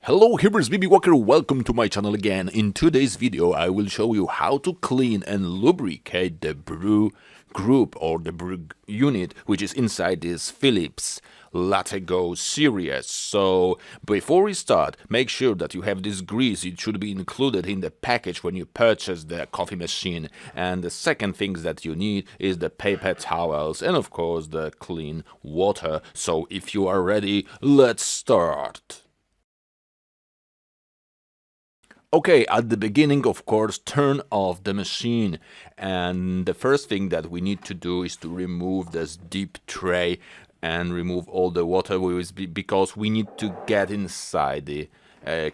Hello, here is BB Walker, welcome to my channel again. In today's video I will show you how to clean and lubricate the brew group or the brew unit which is inside this Philips LatteGo series. So before we start, make sure that you have this grease. It should be included in the package when you purchase the coffee machine. And the second thing that you need is the paper towels and of course the clean water. So if you are ready, let's start. Okay, at the beginning, of course, turn off the machine. And the first thing that we need to do is to remove this deep tray and remove all the water because we need to get inside the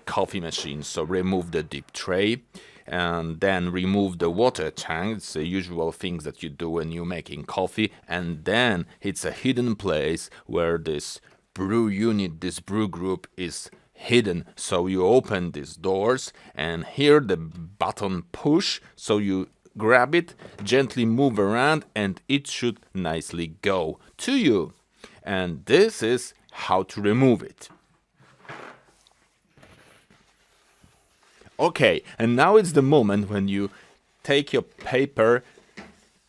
coffee machine. So remove the deep tray and then remove the water tank. It's the usual things that you do when you're making coffee. And then it's a hidden place where this brew unit, this brew group is hidden. So you open these doors and here the button push, so you grab it, gently move around and it should nicely go to you. And this is how to remove it. Okay, and now it's the moment when you take your paper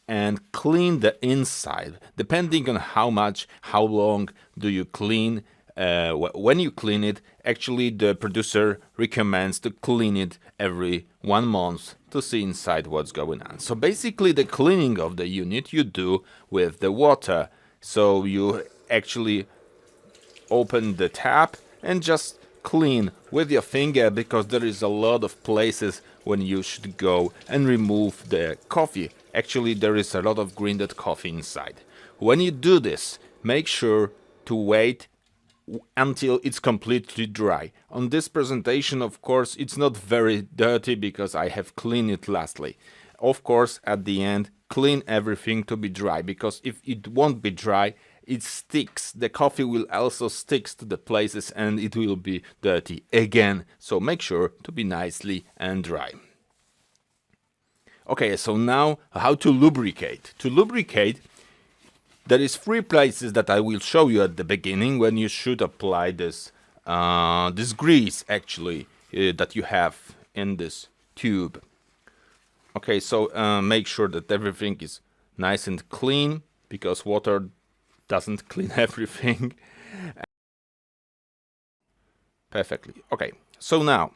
and clean the inside. Depending on how long do you clean. When you clean it, actually the producer recommends to clean it every 1 month to see inside what's going on. So basically the cleaning of the unit you do with the water. So you actually open the tap and just clean with your finger, because there is a lot of places when you should go and remove the coffee. Actually there is a lot of grinded coffee inside. When you do this, make sure to wait until it's completely dry. On this presentation, of course, it's not very dirty because I have cleaned it lastly. Of course, at the end, clean everything to be dry, because if it won't be dry, it sticks. The coffee will also stick to the places and it will be dirty again. So make sure to be nicely and dry. Okay, so now how to lubricate. To lubricate, there is 3 places that I will show you at the beginning when you should apply this this grease actually that you have in this tube. Okay, so make sure that everything is nice and clean, because water doesn't clean everything perfectly. Okay, so now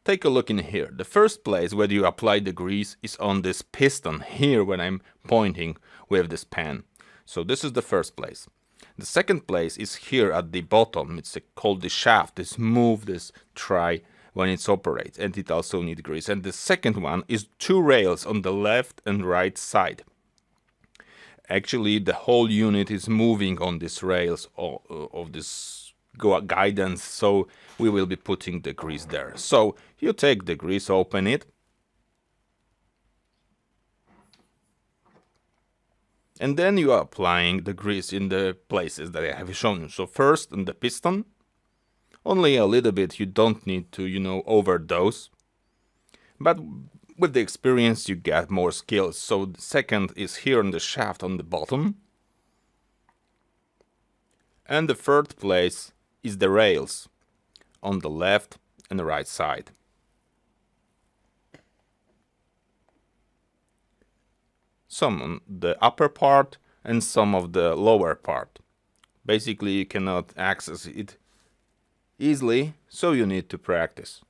take a look in here. The first place where you apply the grease is on this piston here when I'm pointing with this pen. So this is the first place. The second place is here at the bottom. It's called the shaft. This move this tray when it's operates, and it also needs grease. And the second one is 2 rails on the left and right side. Actually, the whole unit is moving on these rails of this guidance, so we will be putting the grease there. So you take the grease, open it, and then you are applying the grease in the places that I have shown you. So first on the piston, only a little bit. You don't need to, overdose. But with the experience you get more skills. So the second is here on the shaft on the bottom. And the third place is the rails on the left and the right side. Some on the upper part and some of the lower part. Basically you cannot access it easily, so you need to practice.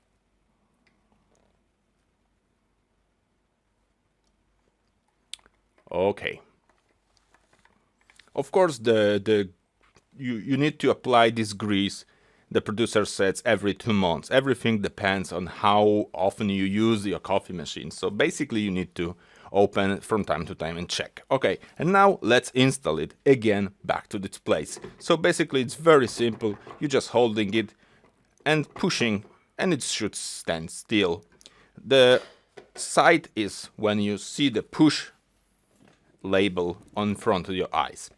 Okay. Of course you need to apply this grease, the producer says, every 2 months. Everything depends on how often you use your coffee machine. So basically you need to open it from time to time and check. Okay, and now let's install it again back to its place. So basically it's very simple. You're just holding it and pushing and it should stand still. The sight is when you see the push label on front of your eyes.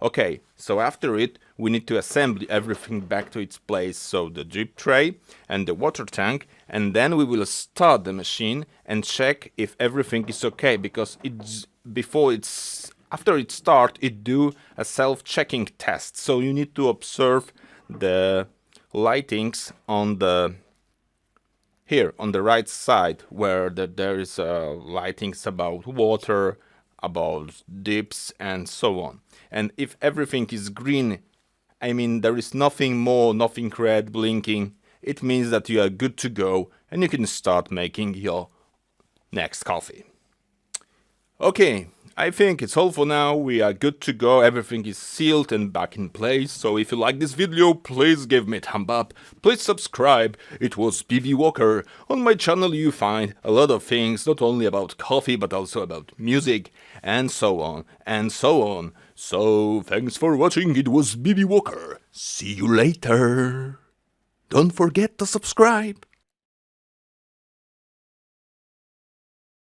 Okay, so after it we need to assemble everything back to its place, so the drip tray and the water tank, and then we will start the machine and check if everything is okay, because after it starts it do a self-checking test. So you need to observe the lightings on the here on the right side where there is lightings about water, about dips and so on. And if everything is green, I mean there is nothing more, nothing red blinking, it means that you are good to go and you can start making your next coffee. Okay, I think it's all for now. We are good to go. Everything is sealed and back in place. So if you like this video, please give me a thumb up. Please subscribe. It was BB Walker. On my channel you find a lot of things, not only about coffee, but also about music and so on and so on. So thanks for watching. It was BB Walker. See you later. Don't forget to subscribe.